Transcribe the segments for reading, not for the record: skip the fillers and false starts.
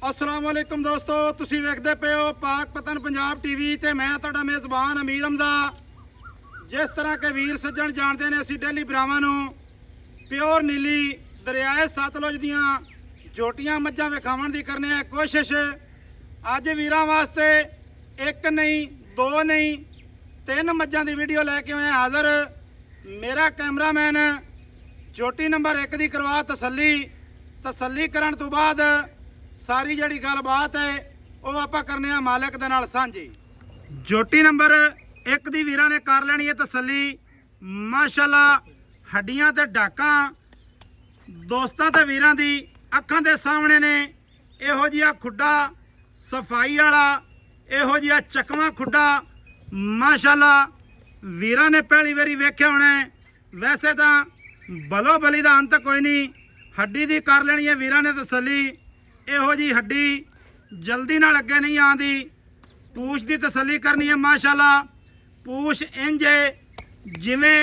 अस्सलाम वालेकुम दोस्तों, तुसी वेखदे पे हो पाक पतन पंजाब टीवी ते मैं तुहाडा मेज़बान अमीर हमजा। जिस तरह के वीर सज्जण जानते ने असीं डेली भरावां नूं प्योर नीली दरियाए सतलुज दियां जोटियां मੱਝਾਂ विखावन दी करने है कोशिश। अज वीरां वास्ते एक नहीं दो नहीं तीन मੱਝਾਂ दी वीडियो लैके आए हाज़र। मेरा कैमरामैन जोटी नंबर 1 दी करवा तसल्ली करन तो बाद सारी जिहड़ी गलबात है वह आपां करने आ मालिक दे नाल सांझी। जोटी नंबर 1 दी वीरां ने कर लैनी है तसल्ली। माशाअल्लाह हड्डियां ते डाकां दोस्तां ते वीरां दी अखां दे सामने ने। इहो जिहा खुड्डा सफाई वाला, इहो जिहा चकवा खुड्डा माशाअल्लाह वीरां ने पहली वारी वेख्या होना है। वैसे तो बलो बली का अंत कोई नहीं, हड्डी दी कर लेनी है वीरां ने तसल्ली। इहो जी हड्डी जल्दी नाल अगे नहीं आती। पूछ की तसल्ली करनी है। माशाअल्लाह पूछ इंज है जिवें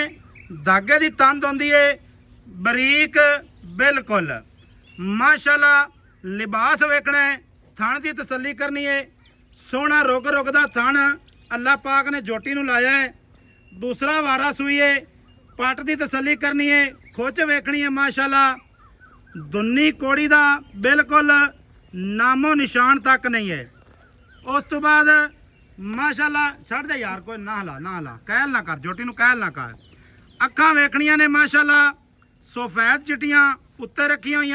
धागे की तंद होंदी है, बरीक बिल्कुल। माशाअल्लाह लिबास वेखना है, थण की तसल्ली करनी है। सोहना रुग रुग दा थण अल्लाह पाक ने जोटी नूं लाया है। दूसरा वारा सूई है। पट की तसल्ली करनी है, खुच वेखनी है। माशाअल्लाह दुन्नी कोड़ी का बिल्कुल नामो निशान तक नहीं है। उस तो बाद माशाअल्लाह छड़ दे यार, कोई ना हला कहल ना कर, जोटी नूं कहल ना कर। अखां वेखणियां ने माशाअल्लाह सफेद चिट्टियां उत्ते रखी हुई,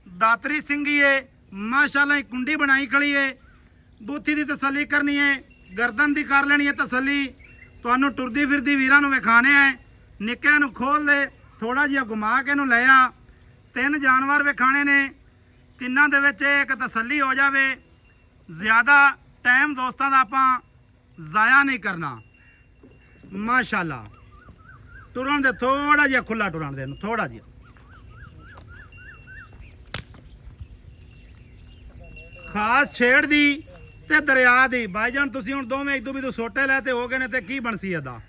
दातरी सिंगी है माशाअल्लाह, कुंडी बनाई खड़ी है। बूथी की तसल्ली करनी है, गर्दन की कर लेनी है तसल्ली। तुहानूं टुरदी फिरदी वीरां नूं विखाने है। निक्किਆਂ नूं खोल दे, थोड़ा जिहा घुमा के नूं ले आ। तीन जानवर विखाने ने, तिन्हां दे विच एक तसल्ली हो जावे। ज़्यादा टाइम दोस्तों का आपां ज़ाया नहीं करना। माशाअल्लाह टुरन दे, थोड़ा जिहा खुला टुरन दे, थोड़ा जिहा। खास छेड़ दी ते दरिया दी। भाईजान तुसीं हुण दोवें इदू भी सोटे लै ते हो गए ने ते की बनसी अदा।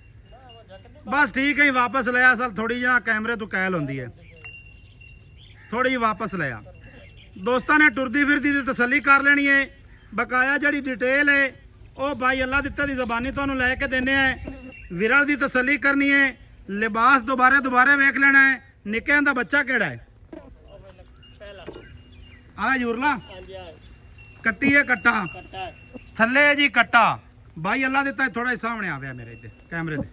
बस ठीक है, वापस लिया। असल थोड़ी जी कैमरे तो कैल होंदी है, थोड़ी जी वापस लिया। दोस्तों ने टुरदी फिरदी की तसल्ली कर लेनी है। बकाया जी डिटेल है वह भाई अल्लाह दित्ते दी ज़बानी तुहानूं लैके देने है। विरल की तसल्ली करनी है। लिबास दोबारे वेख लेना है। निक्के दा बच्चा केड़ा है? आ यूरला कट्टी है, कट्टा थले जी कट्टा। भाई अल्लाह दिता थोड़ा ही सामने आ गया मेरे कैमरे दे।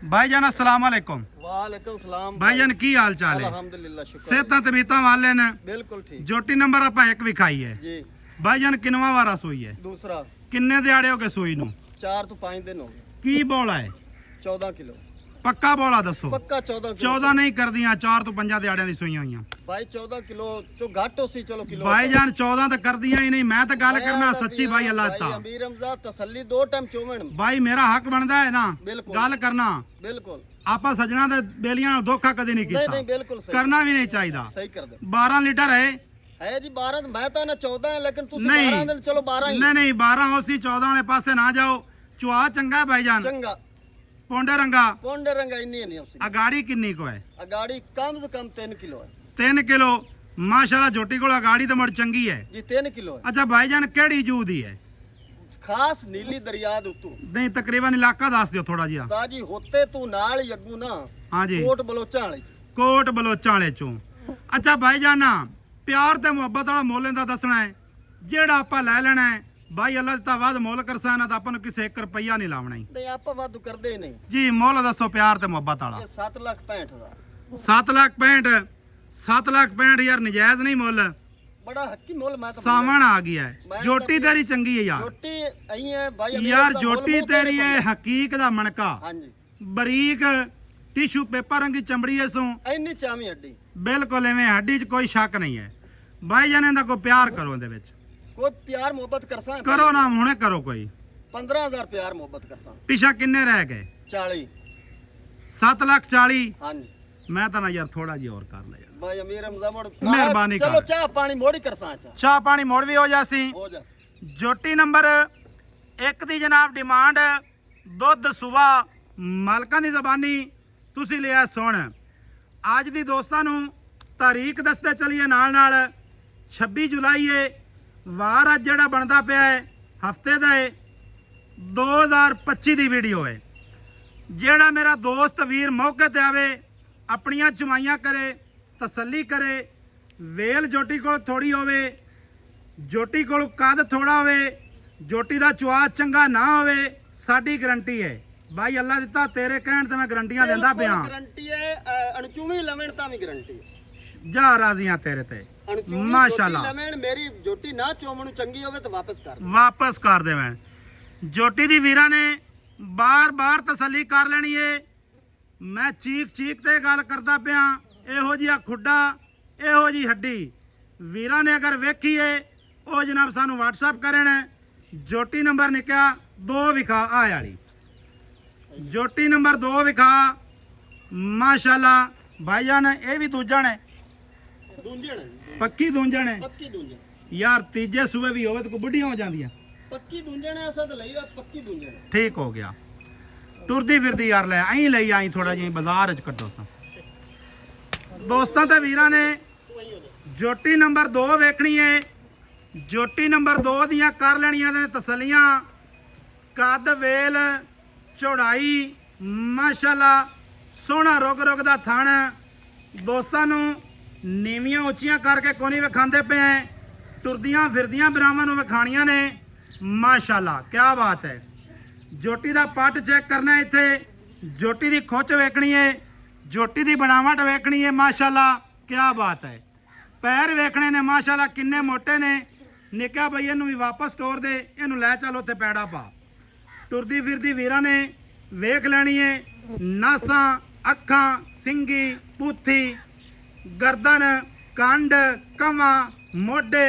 भाईजान अस्सलाम वालेकुम। वालेकुम सलाम। भाईजान की हाल चाल है? अल्हम्दुलिल्लाह शुक्र। सेहतां तबीयतां वाले ने? बिल्कुल ठीक। जोटी नंबर आपां 1 विखाई है जी। भाईजान किनवा वारा सोई है? दूसरा। किन्ने दिहाड़े हो गए सोई नूं? 4 तो 5 दिन हो गए। की बोला है? 14 किलो। पक्का बोला दसो। पक्का 14 किलो। 14 नहीं कर दियां, 4 तो 5 दिहाड़ियां दी सोईयां होईयां। भाई 14 किलो तो घट हो सी, चलो किलो। भाईजान 14 तो कर दियां ही नहीं। मैं तो गल करना सच्ची भाई अल्लाह ता। अमीर हमजा तसल्ली 2 टाइम चोमन। भाई मेरा हक बनदा है ना बिल्कुल। गल करना। बिल्कुल। आपा सजना दे बेलियां नाल धोखा कदी नहीं कीता। नहीं बिल्कुल सही। करना भी नहीं चाहिदा। सही कर दे। 12 लीटर है जी 12। मैं तो ना 14 है, लेकिन तुसी नहीं 12 दिन, चलो 12 ही। नहीं 12 हो सी, 14 वाले पासे ना जाओ। चुआ चंगा है भाईजान, चंगा पोंडे रंगा। पोंडे रंगा इन्नी नहीं होसी। अगाड़ी किन्नी को है? अगाड़ी कम से कम 3 किलो है 3 किलो। माशाल्लाह जोटी को अगाड़ी तो मुड़ चंगी है जी। 3 किलो है। अच्छा भाईजान केड़ी जू दी है? खास नीली दरिया दे उत्तों। नहीं तकरीबन इलाका दस दियो थोड़ा जिहा। ताजी होते तू नाल ही अगू ना। हाँ जी, कोट बलोचा वाली। कोट बलोचा वाले चों। अच्छा भाईजान ना प्यार ते मुहब्बत वाला मोल इंदा दसना है। जेड़ा आपां ले लेना है भाई अल्लाह दिता वाद मोल करसा ना, तो आपां नूं किसे 1 रुपया नहीं लावना ही नहीं। आप वादू करदे ही नहीं जी। मोल दसो प्यार ते मुहब्बत वाला। ये 7,65,000। 7,65,000। 7,65,000 नजायज नहीं मोल, बड़ा हक्की मोल। मैं तो सावन आ गया है। मैं जोटी तो तेरी चंगी है यार। जोटी आई है भाई अमीर यार दा जोटी मोल तेरी बहुत है हकीक दा मणका, हां जी। बरीक टिशू पेपर रंगी चमड़ी है सो इन्नी चामी हड्डी बिल्कुल इवें हड्डी च कोई शक नहीं है। भाई जाने दा कोई प्यार करो दे विच, कोई प्यार मोहब्बत करसा करो ना हुणे करो। कोई 15,000 प्यार मोहब्बत करसा। पिछा किन्ने रह गए? 40। 7,40,000। हां जी। मैं तो ना यार थोड़ा जी और कर ले यार भाई अमीर हमजा मोड़ मेहरबानी चलो कर। चाह पानी मोड़ी करसा। चाह पानी मोड़ भी हो जासी। हो जा। जोटी नंबर 1 दी जनाब डिमांड दुध सुवा मालकां दी ज़बानी तुसी लिया सुन। अज दी दोस्तां नूं तारीख दसते चलिए नाल नाल 26 ਜੁਲਾਈ ਹੈ ਵਾਰ ਅੱਜ ਜਿਹੜਾ ਬਣਦਾ ਪਿਆ ਹੈ ਹਫਤੇ ਦਾ ਹੈ 2025 ਦੀ ਵੀਡੀਓ ਹੈ। ਜਿਹੜਾ ਮੇਰਾ ਦੋਸਤ ਵੀਰ ਮੌਕੇ ਤੇ ਆਵੇ ਆਪਣੀਆਂ ਚੁਮਾਈਆਂ ਕਰੇ ਤਸੱਲੀ ਕਰੇ ਵੇਲ ਜੋਟੀ ਕੋਲ ਥੋੜੀ ਹੋਵੇ ਜੋਟੀ ਕੋਲ ਕੱਦ ਥੋੜਾ ਹੋਵੇ ਜੋਟੀ ਦਾ ਚੁਆ ਚੰਗਾ ਨਾ ਹੋਵੇ ਸਾਡੀ ਗਰੰਟੀ ਹੈ ਭਾਈ ਅੱਲਾ ਦਿੱਤਾ ਤੇਰੇ ਕਹਿਣ ਤੇ ਮੈਂ ਗਰੰਟੀਆਂ ਦਿੰਦਾ ਪਿਆ ਗਰੰਟੀ ਹੈ ਅਣਚੂਮੀ ਲਵਣ ਤਾਂ ਵੀ ਗਰੰਟੀ ਜਾ ਰਾਜ਼ੀਆਂ ਤੇਰੇ ਤੇ ਮਾਸ਼ਾਅੱਲਾ ਲਵਣ ਮੇਰੀ ਜੋਟੀ ਨਾ ਚੋਮਣ ਨੂੰ ਚੰਗੀ ਹੋਵੇ ਤਾਂ ਵਾਪਸ ਕਰ ਦੇਵਣ ਜੋਟੀ ਦੀ ਵੀਰਾਂ ਨੇ ਬਾਰ-ਬਾਰ ਤਸੱਲੀ ਕਰ ਲੈਣੀ ਏ ਮੈਂ ਚੀਕ ਤੇ ਗੱਲ ਕਰਦਾ ਪਿਆ ਇਹੋ ਜਿਹਾ ਖੁੱਡਾ ਇਹੋ ਜੀ ਹੱਡੀ ਵੀਰਾਂ ਨੇ ਅਗਰ ਵੇਖੀ ਏ ਉਹ ਜਨਾਬ ਸਾਨੂੰ WhatsApp ਕਰਨ ਜੋਟੀ ਨੰਬਰ ਨਿਕਿਆ 2 ਵਿਖਾ ਆ ਵਾਲੀ ਜੋਟੀ ਨੰਬਰ 2 ਵਿਖਾ ਮਾਸ਼ਾਅੱਲਾ ਭਾਈਜਾਨ ਇਹ ਵੀ ਦੂਜਣ ਹੈ ਪੱਕੀ ਦੂੰਜਣ ਹੈ ਯਾਰ ਤੀਜੇ ਸੂਏ ਵੀ ਹੋਵੇ ਤਾਂ ਕੋਈ ਬੁੱਢੀਆਂ ਹੋ ਜਾਂਦੀਆਂ ਪੱਕੀ ਦੂੰਜਣ ਐ ਅਸਦ ਲਈ ਪੱਕੀ ਦੂੰਜਣ ਠੀਕ ਹੋ ਗਿਆ ਟੁਰਦੀ ਫਿਰਦੀ ਯਾਰ ਲੈ ਐਂ ਲਈ ਆਈ ਥੋੜਾ ਜਿਹਾ ਬਾਜ਼ਾਰ ਚ ਕੱਢੋ ਸਾਂ ਦੋਸਤਾਂ ਤੇ ਵੀਰਾਂ ਨੇ ਜੋਟੀ ਨੰਬਰ 2 ਵੇਖਣੀ ਏ ਜੋਟੀ ਨੰਬਰ 2 ਦੀਆਂ ਕਰ ਲੈਣੀਆਂ ਨੇ ਤਸੱਲੀਆਂ ਕੱਦ ਵੇਲ ਚੌੜਾਈ ਮਾਸ਼ਾਅੱਲਾ ਸੋਹਣਾ ਰੁਗ ਦਾ ਥਣ ਦੋਸਤਾਂ ਨੂੰ ਨੀਵੀਆਂ ਉੱਚੀਆਂ ਕਰਕੇ ਕੋਨੀ ਵਿਖਾਉਂਦੇ ਪਏ ਤੁਰਦੀਆਂ ਫਿਰਦੀਆਂ ਬਰਾਵਾਂ ਨੂੰ ਵਿਖਾਣੀਆਂ ਨੇ ਮਾਸ਼ਾਅੱਲਾ ਕੀ ਬਾਤ ਹੈ ਜੋਟੀ ਦਾ ਪੱਟ ਚੈੱਕ ਕਰਨਾ ਇੱਥੇ ਜੋਟੀ ਦੀ ਖੁੱਚ ਵੇਖਣੀ ਹੈ ਜੋਟੀ ਦੀ ਬਣਾਵਟ ਵੇਖਣੀ ਹੈ ਮਾਸ਼ਾਅੱਲਾ ਕੀ ਬਾਤ ਹੈ ਪੈਰ ਵੇਖਣੇ ਨੇ ਮਾਸ਼ਾਅੱਲਾ ਕਿੰਨੇ ਮੋਟੇ ਨੇ ਨਿੱਕਾ ਬਈ ਇਹਨੂੰ ਵੀ ਵਾਪਸ ਤੋਰ ਦੇ ਇਹਨੂੰ ਲੈ ਚੱਲ ਉੱਥੇ ਪੈੜਾ ਪਾ ਟੁਰਦੀ ਫਿਰਦੀ ਵੀਰਾਂ ਨੇ ਵੇਖ ਲੈਣੀ ਹੈ ਨਾਸਾਂ ਅੱਖਾਂ ਸਿੰਗੀ ਪੂਥੀ ਗਰਦਨ ਕੰਡ ਕਮਾ ਮੋਢੇ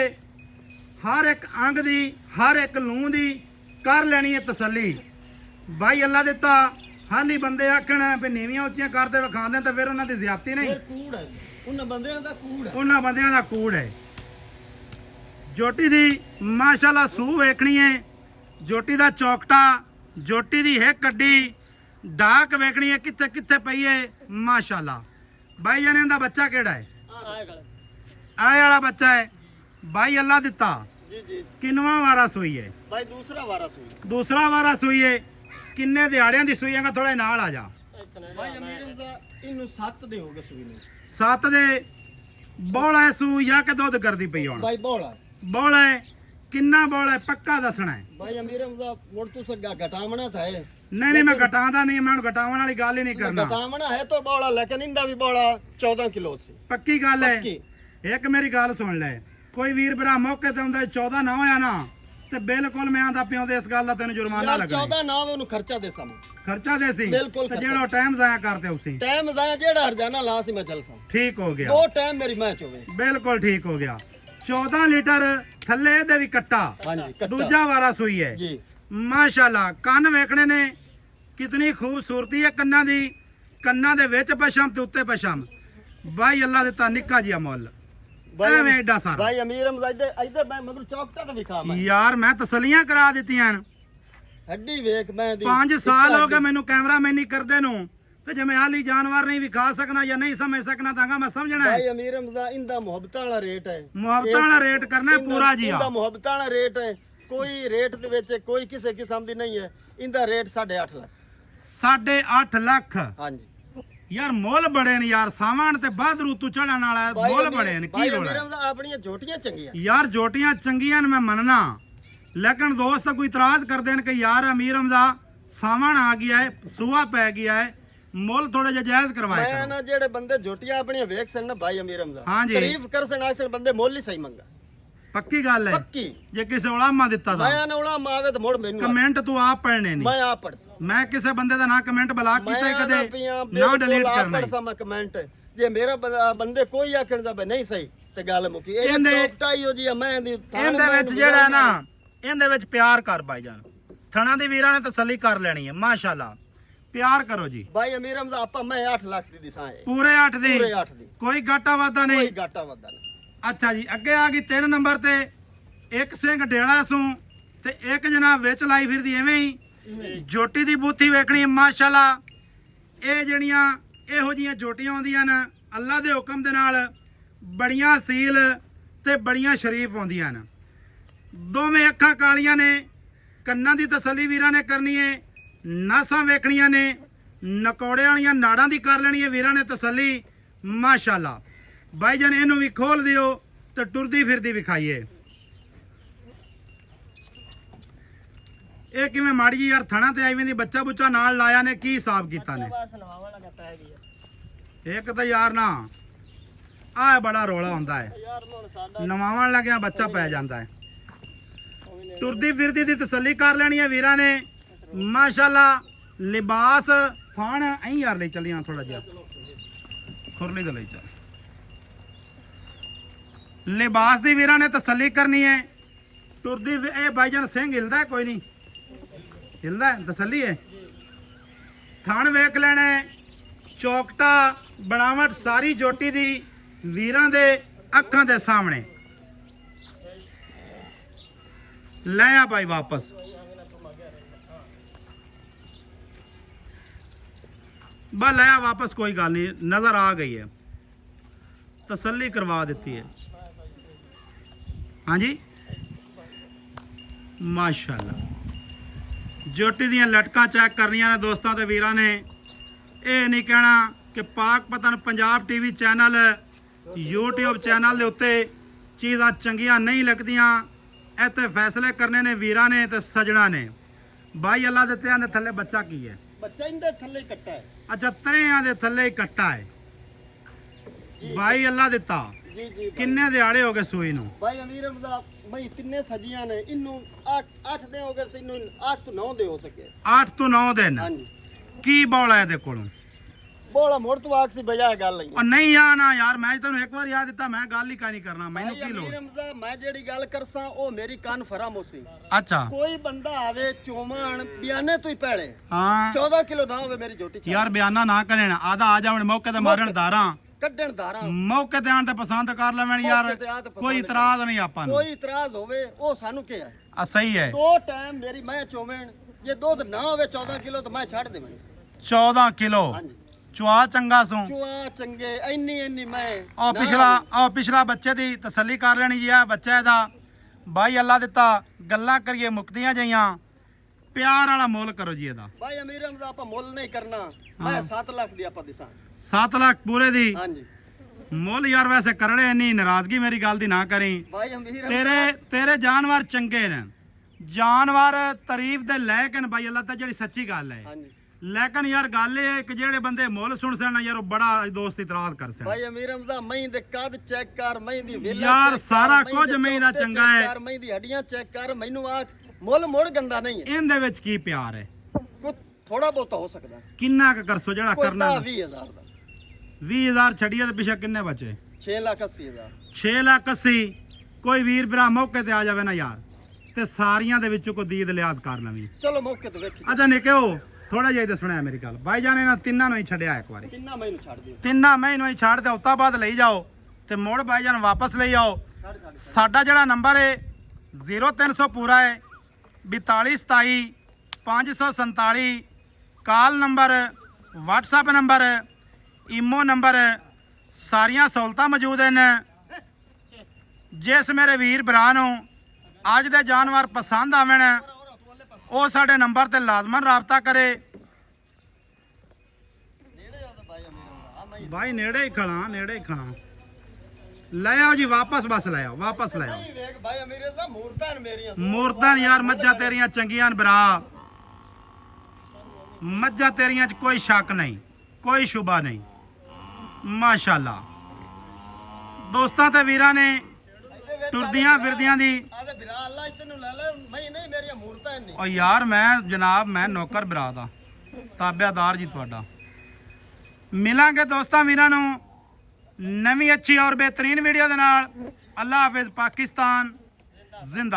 ਹਰ ਇੱਕ ਅੰਗ ਦੀ ਹਰ ਇੱਕ ਲੂੰ ਦੀ ਕਰ ਲੈਣੀ ਹੈ ਤਸੱਲੀ ਭਾਈ ਅੱਲਾ ਦਿੱਤਾ ਹਾਲੀ ਬੰਦੇ ਆਖਣ ਵੀ ਨੀਵੀਆਂ ਉੱਚੀਆਂ ਕਰਦੇ ਵਿਖਾਉਂਦੇ ਤਾਂ ਫਿਰ ਉਹਨਾਂ ਦੀ ਜ਼ਿਆਦਤੀ ਨਹੀਂ ਕੂੜ ਹੈ ਉਹਨਾਂ ਬੰਦਿਆਂ ਦਾ ਕੂੜ ਹੈ ਜੋਟੀ ਦੀ ਮਾਸ਼ਾਅੱਲਾ ਸੂਹ ਵੇਖਣੀ ਹੈ ਜੋਟੀ ਦਾ ਚੌਕਟਾ ਜੋਟੀ ਦੀ ਹੈ ਕੱਡੀ ਡਾਕ ਵੇਖਣੀ ਹੈ ਕਿੱਥੇ ਕਿੱਥੇ ਪਈ ਹੈ ਮਾਸ਼ਾਅੱਲਾ ਭਾਈ ਜਾਨੇ ਦਾ ਬੱਚਾ ਕਿਹੜਾ ਹੈ ਆਏ ਵਾਲਾ ਬੱਚਾ ਹੈ ਭਾਈ ਅੱਲਾ ਦਿੱਤਾ ਜੀ ਕਿੰਨਵਾਂ ਵਾਰਾ ਸੂਈ ਹੈ ਭਾਈ ਦੂਸਰਾ ਵਾਰਾ ਸੂਈ ਹੈ ਕਿੰਨੇ ਦਿਹਾੜਿਆਂ ਦੀ ਸੂਈ ਹੈਗਾ ਥੋੜਾ ਨਾਲ ਆ ਜਾ ਭਾਈ ਅਮੀਰ ਦਾ ਇਹਨੂੰ 7 ਦੇ ਹੋ ਗਏ ਸੂਈ ਨੂੰ 7 ਦੇ ਬੋਲਾ ਸੂ ਜਾਂ ਕਿ ਦੁੱਧ ਕਰਦੀ ਪਈ ਹੁਣ ਭਾਈ ਬੋਲਾ ਕਿੰਨਾ ਬੋਲਾ ਪੱਕਾ ਦੱਸਣਾ ਹੈ ਭਾਈ ਅਮੀਰ ਦਾ ਵੋਟ ਤੂੰ ਸਗਾ ਘਟਾਵਣਾ ਥਾ ਨਹੀਂ ਮੈਂ ਘਟਾਉਂਦਾ ਨਹੀਂ ਮੈਂ ਘਟਾਉਣ ਵਾਲੀ ਗੱਲ ਹੀ ਨਹੀਂ ਕਰਨਾ ਘਟਾਵਣਾ ਹੈ ਤਾਂ ਬੋਲਾ ਲੇਕਿਨ ਇੰਦਾ ਵੀ ਬੋਲਾ 14 ਕਿਲੋ ਸੀ ਪੱਕੀ ਗੱਲ ਹੈ ਇੱਕ ਮੇਰੀ ਗੱਲ ਸੁਣ ਲੈ ਕੋਈ ਵੀਰ ਭਰਾ ਮੌਕੇ ਤੇ ਹੁੰਦਾ 14 ਨਾ ਹੋਇਆ ਨਾ ਤੇ ਬਿਲਕੁਲ ਮੈਂ ਆਂਦਾ ਪਿਓ ਦੇ ਇਸ ਗੱਲ ਦਾ ਤੈਨੂੰ ਜੁਰਮਾਨਾ ਲੱਗਣਾ 14 ਨਾ ਉਹਨੂੰ ਖਰਚਾ ਦੇ ਸਾਂ ਖਰਚਾ ਦੇ ਸੀ ਬਿਲਕੁਲ ਤੇ ਜਿਹੜਾ ਟਾਈਮ ਜ਼ਾਇਆ ਕਰਦੇ ਉਸੇ ਟਾਈਮ ਜ਼ਾਇਆ ਜਿਹੜਾ ਹਰਜਾਨਾ ਲਾ ਸੀ ਮੈਂ ਚੱਲ ਸਾਂ ਠੀਕ ਹੋ ਗਿਆ ਉਹ ਟਾਈਮ ਮੇਰੀ ਮੈਚ ਹੋਵੇ ਬਿਲਕੁਲ ਠੀਕ ਹੋ ਗਿਆ 14 ਲੀਟਰ ਥੱਲੇ ਇਹਦੇ ਵੀ ਕੱਟਾ ਹਾਂਜੀ ਦੂਜਾ ਵਾਰਾ ਸੂਈ ਹੈ ਜੀ ਮਾਸ਼ਾਅੱਲਾ ਕੰਨ ਵੇਖਣੇ ਨੇ ਕਿਤਨੀ ਖੂਬਸੂਰਤੀ ਹੈ ਕੰਨਾਂ ਦੇ ਵਿੱਚ ਪਸ਼ਮ ਤੇ ਉੱਤੇ ਪਸ਼ਮ ਭਾਈ ਅੱਲਾ ਦਿੱਤਾ ਨਿੱਕਾ ਜਿਹਾ ਮੁੱਲ ਐਵੇਂ ਐਡਾ ਸਾਰਾ ਭਾਈ ਅਮੀਰ ਇੱਧਰ ਮੈਂ ਮਗਰ ਚੌਕਟਾ ਤੇ ਵਿਖਾ ਮੈਂ ਯਾਰ ਮੈਂ ਤਸੱਲੀਆਂ ਕਰਾ ਦਿੱਤੀਆਂ ਹੱਡੀ ਵੇਖ ਮੈਂ 5 ਸਾਲ ਹੋ ਗਏ ਮੈਨੂੰ ਕੈਮਰਾ ਮੈਨ ਨਹੀਂ ਕਰਦੇ ਨੂੰ ਤੇ ਜੇ ਮੈਂ ਹਾਲੀ ਜਾਨਵਰ ਨਹੀਂ ਵਿਖਾ ਸਕਣਾ ਜਾਂ ਨਹੀਂ ਸਮਝ ਸਕਣਾ ਤਾਂ ਮੈਂ ਸਮਝਣਾ ਭਾਈ ਅਮੀਰ ਹਮਜ਼ਾ ਇੰਦਾ ਮੁਹੱਬਤਾਂ ਵਾਲਾ ਰੇਟ ਹੈ ਮੁਹੱਬਤਾਂ ਵਾਲਾ ਰੇਟ ਕਰਨਾ ਪੂਰਾ ਜੀ ਇੰਦਾ ਮੁਹੱਬਤਾਂ ਵਾਲਾ ਰੇਟ ਹੈ ਕੋਈ ਰੇਟ ਦੇ ਵਿੱਚ ਕੋਈ ਕਿਸੇ ਕਿਸਮ ਦੀ ਨਹੀਂ ਹੈ ਇੰਦਾ ਰੇਟ 8.5 ਲੱਖ 8.5 ਲੱਖ ਹਾਂਜੀ ਯਾਰ ਮੁੱਲ ਬੜੇ ਨੇ ਯਾਰ ਸਾਵਣ ਤੇ ਬਾਅਦ ਰੂਤੂ ਚੜਨ ਵਾਲਾ ਮੁੱਲ ਬੜੇ ਨੇ ਕੀ ਰੋਲਾ ਆਪਣੀਆਂ ਝੋਟੀਆਂ ਚੰਗੀਆਂ ਯਾਰ ਝੋਟੀਆਂ ਚੰਗੀਆਂ ਨੇ ਮੈਂ ਮੰਨਣਾ ਲੇਕਿਨ ਦੋਸਤ ਕੋਈ ਇਤਰਾਜ਼ ਕਰਦੇ ਨੇ ਕਿ ਯਾਰ ਅਮੀਰ ਹਮਜ਼ਾ ਸਾਵਣ ਆ ਗਿਆ ਹੈ ਸੂਆ ਪੈ ਗਿਆ ਹੈ ਮੁੱਲ ਥੋੜਾ ਜਿਹਾ ਜਾਇਜ਼ ਕਰਵਾਇਆ ਮੈਂ ਨਾ ਜਿਹੜੇ ਬੰਦੇ ਝੋਟੀਆਂ ਆਪਣੀਆਂ ਵੇਖ ਸਨ ਨਾ ਭਾਈ ਅਮੀਰ ਹਮਜ਼ਾ ਹਾਂਜੀ ਤਾਰੀਫ ਕਰ ਸਨ ਅਕਸਰ ਬੰਦੇ ਮੁੱਲ ਹੀ ਸਹੀ ਮੰਗਾ ਪੱਕੀ ਗੱਲ ਹੈ ਪੱਕੀ ਜੇ ਕਿਸੇ ਉਲਾਮਾ ਦਿੱਤਾ ਤਾਂ ਮੈਂ ਨਾ ਉਲਾਮਾ ਆਵੇ ਤਾਂ ਮੁੜ ਮੈਨੂੰ ਕਮੈਂਟ ਤੂੰ ਆਪ ਪੜਨੇ ਨਹੀਂ ਮੈਂ ਆਪ ਪੜ ਮੈਂ ਕਿਸੇ ਬੰਦੇ ਦਾ ਨਾ ਕਮੈਂਟ ਬਲਾਕ ਕੀਤਾ ਕਦੇ ਨਾ ਡਿਲੀਟ ਕਰਨਾ ਪੜ ਸਮਾਂ ਕਮੈਂਟ ਜੇ ਮੇਰਾ ਬੰਦੇ ਕੋਈ ਆਖਣ ਦਾ ਨਹੀਂ ਸਹੀ ਤੇ ਗੱਲ ਮੁੱਕੀ ਇਹ ਚੌਕਟਾ ਹੀ ਹੋ ਜੀ ਮੈਂ ਦੀ ਇਹਦੇ ਵਿੱਚ ਜਿਹੜਾ ਨਾ ਇਹਦੇ ਵਿੱਚ ਪਿਆਰ ਕਰ ਭਾਈਜਾਨ ਥਣਾ ਦੀ ਵੀਰਾਂ ਨੇ ਤਸੱਲੀ ਕਰ ਲੈਣੀ ਹੈ ਮਾਸ਼ਾਅੱਲਾ ਪਿਆਰ ਕਰੋ ਜੀ ਭਾਈ ਅਮੀਰ ਹਮਜ਼ਾ ਆਪਾਂ ਮੈਂ 8 ਲੱਖ ਦੀ ਦਿਸਾਂ ਹੈ ਪੂਰੇ 8 ਦੀ ਪੂਰੇ 8 ਦੀ ਕੋਈ ਘਾਟਾ ਵਾਧਾ ਨਹੀਂ ਕੋਈ ਘਾਟਾ ਵਾਧਾ ਨਹੀਂ ਅੱਛਾ ਜੀ ਅੱਗੇ ਆ ਗਈ 3 ਨੰਬਰ ਤੇ ਇੱਕ ਸਿੰਘ ਡੇਲਾ ਸੂ ਤੇ ਇੱਕ ਜਨਾਬ ਵਿੱਚ ਲਾਈ ਫਿਰਦੀ ਐਵੇਂ ਹੀ ਜੋਟੀ ਦੀ ਬੂਥੀ ਵੇਖਣੀ ਮਾਸ਼ਾਅੱਲਾ ਇਹ ਜਿਹੜੀਆਂ ਇਹੋ ਜੀਆਂ ਜੋਟੀਆਂ ਆਉਂਦੀਆਂ ਨੇ ਅੱਲਾ ਦੇ ਹੁਕਮ ਦੇ ਨਾਲ ਬੜੀਆਂ ਸੀਲ ਤੇ ਬੜੀਆਂ ਸ਼ਰੀਫ ਆਉਂਦੀਆਂ ਨੇ। ਦੋਵੇਂ ਅੱਖਾਂ ਕਾਲੀਆਂ ਨੇ, ਕੰਨਾਂ ਦੀ ਤਸੱਲੀ ਵੀਰਾਂ ਨੇ ਕਰਨੀ ਏ, ਨਾਸਾਂ ਵੇਖਣੀਆਂ ਨੇ, ਨਕੌੜੇ ਵਾਲੀਆਂ ਨਾੜਾਂ ਦੀ ਕਰ ਲੈਣੀ ਏ ਵੀਰਾਂ ਨੇ ਤਸੱਲੀ। ਮਾਸ਼ਾਅੱਲਾ ਬਾਈ ਜਾਨ ਇਹਨੂੰ ਵੀ ਖੋਲ ਦਿਓ ਤੇ ਟੁਰਦੀ ਫਿਰਦੀ ਵਿਖਾਈਏ। ਇਹ ਕਿਵੇਂ ਮਾੜੀ ਜੀ ਯਾਰ ਥਣਾ ਤੇ ਆਈ ਵੰਦੀ ਬੱਚਾ ਬੁੱਚਾ ਨਾਲ ਲਾਇਆ ਨੇ, ਕੀ ਹਿਸਾਬ ਕੀਤਾ ਨੇ? ਇੱਕ ਤਾਂ ਯਾਰ ਨਾ ਆਹ ਬੜਾ ਰੋਲਾ ਹੁੰਦਾ ਹੈ, ਨਵਾਵਣ ਲੱਗਿਆ ਬੱਚਾ ਪੈ ਜਾਂਦਾ ਹੈ। ਟੁਰਦੀ ਫਿਰਦੀ ਦੀ ਤਸੱਲੀ ਕਰ ਲੈਣੀ ਹੈ ਵੀਰਾਂ ਨੇ। ਮਾਸ਼ਾਅੱਲਾ ਲਿਬਾਸ ਫਾਣ ਐਂ ਯਾਰ ਲਈ ਚੱਲੀਆਂ ਥੋੜਾ ਜਿਹਾ ਖੁਰਲੀ ਦੇ ਲਈ ਚੱਲ। ਲਿਬਾਸ ਦੀ ਵੀਰਾਂ ਨੇ ਤਸੱਲੀ ਕਰਨੀ ਹੈ। ਟੁਰਦੀ ਇਹ ਬਾਈਜਾਨ ਸਿੰਘ ਹਿਲਦਾ ਕੋਈ ਨਹੀਂ ਹਿਲਦਾ, ਤਸੱਲੀ ਹੈ। ਥਣ ਵੇਖ ਲੈਣਾ, ਚੌਕਟਾ ਬਣਾਵਟ ਸਾਰੀ ਜੋਟੀ ਦੀ ਵੀਰਾਂ ਦੇ ਅੱਖਾਂ ਦੇ ਸਾਹਮਣੇ। ਲੈ ਆ ਭਾਈ ਵਾਪਸ। बा लाया वापस, कोई गल नहीं, नजर आ गई है, तसल्ली करवा दी है। हाँ जी माशाल्लाह जोटी दियां लटकां चेक करनियां ने दोस्तों ते वीरां ने। ये नहीं कहना कि Pakpattan Punjab TV channel YouTube channel दे उत्ते चीज़ां चंगियां नहीं लगदियां। इत्थे फैसले करने ने वीरां ने ते सजना ने। भाई अल्लाह दे ते थल्ले बच्चा की है? बच्चा इंदे थल्ले कट्टा है। अच्छा तरेयां दे थल्ले ही कट्टा है। भाई अल्लाह दिता जी जी किन्ने दिहाड़े हो गए सूई नूं? भाई अमीर रमजा मई तिन्ने सजियां ने इन्नू 8 दे हो गए से इन्नू 8 तो 9 दे हो सके। 8 ਤੋਂ 9 दिन हां जी की बौला है दे कोलों? बोला मोड़ तो आख सी बजाय गल नहीं। और नहीं आना यार, मैं तैनूं एक बार याद दिता, मैं गल ही का नहीं करना, मैनूं की लोड़? अमीर रमजा मैं जेड़ी गल करसा ओ मेरी कान फराम होसी। अच्छा कोई बंदा आवे चोमण बयाने तो ही पहले हाँ 14 किलो ना होवे मेरी झोटी यार बयाना ना करें, आधा आ जावण मौके ते मारन दारां, कड्डण धारा मौके ते आण ते पसंद कर लेवण यार, मौके ते आ ते पसंद कोई इतराज नहीं आपां नूं। कोई इतराज होवे ओ सानू के है। सही है। दो टाइम मेरी मैं चोमण जे दूध ना होवे 14 किलो तो मैं छाड़ देवां। 14 किलो हां जी चुआ चंगा सू। चुआ चंगे इन्नी इन्नी मैं और पिछला बच्चे दी तसल्ली कर लेनी जी। बच्चा दा भाई अल्लाह दिता, गल्लां करिए मुकदियां जाइयां, प्यार वाला मोल करो जी एदा। भाई अमीर रमजा आपा मोल नहीं करना, मैं 7 लाख दी आपा दिसा। 7 लाख पूरे दी हां जी मोल यार वैसे करड़े, इन्नी नाराजगी मेरी गल दी ना करी। भाई अमीर तेरे जानवर चंगे ने, जानवर तारीफ दे लेकिन भाई अल्लाह ता जेड़ी सच्ची गल है। हां जी लेकिन यार गल है कि जेड़े बंदे मोल सुन सन यार बड़ा दोस्त इतराज कर सन। भाई अमीर रमजा मई दे कद चेक कर, मई दी वेला यार सारा कुछ मई दा चंगा है। मई दी हड्डियां चेक कर, मैनू आख मोल मोड़ गंदा नहीं है। इनदे विच की प्यार है? कुछ थोड़ा बहुत हो सकदा। किन्ना क करसो जेड़ा करना? 20000 दा 20000 छड़िए ते पिछे किन्ने बचे? 6,80,000। 6,80,000। कोई वीर भरा मौके ते आ जावे ना यार ते सारियां दे विचों कोई दीद लिहाज कर लवी। चलो मौके ते वेखी। अच्छा निके हो थोड़ा जिहा दसना है मेरी गल। भाई जान इन्हां तिन्नां नूं ही छड्डिया एक बारी, किन्ना मैनू छाड़ दियो। तिन्नां मैनूं ही छाड़ दे, उस तो बाद लई जाओ ते मुड़ भाई जान वापस लई आओ। साडा जेड़ा नंबर है 0300 पूरा है 42 27 547, call number, WhatsApp number, imo number, सारियां सहूलतां मौजूद हैं। जिस मेरे वीर भरा नूं अज दे जानवर पसंद आवन ਉਹ ਸਾਡੇ ਨੰਬਰ ਤੇ ਲਾਜ਼ਮਨ ਰਾਬਤਾ ਕਰੇ। भाई नेड़े ही खड़ा, नेड़े ही खड़ा। ले आओ जी वापस, बस ले आओ, वापस ले आओ। भाई अमीर दा मूर्तां मेरियां मूर्तां यार मज्जा तेरियां चंगियां भरा, मज्जा तेरियां च कोई शक नहीं, कोई शुबा नहीं। माशाल्लाह दोस्तां ते वीरां ने टुरदियां फिरदियां दी। आदे बिरा अल्लाह तैनू ले ले, मैं नहीं मेरियां मूर्तां नहीं। और यार मैं जनाब मैं नौकर बिरा दा ताबेदार जी तुहाडा। मिलांगे दोस्तां वीरां नूं नवीं अच्छी और बेहतरीन वीडियो दे नाल। अल्लाह हाफिज़। पाकिस्तान जिंदा।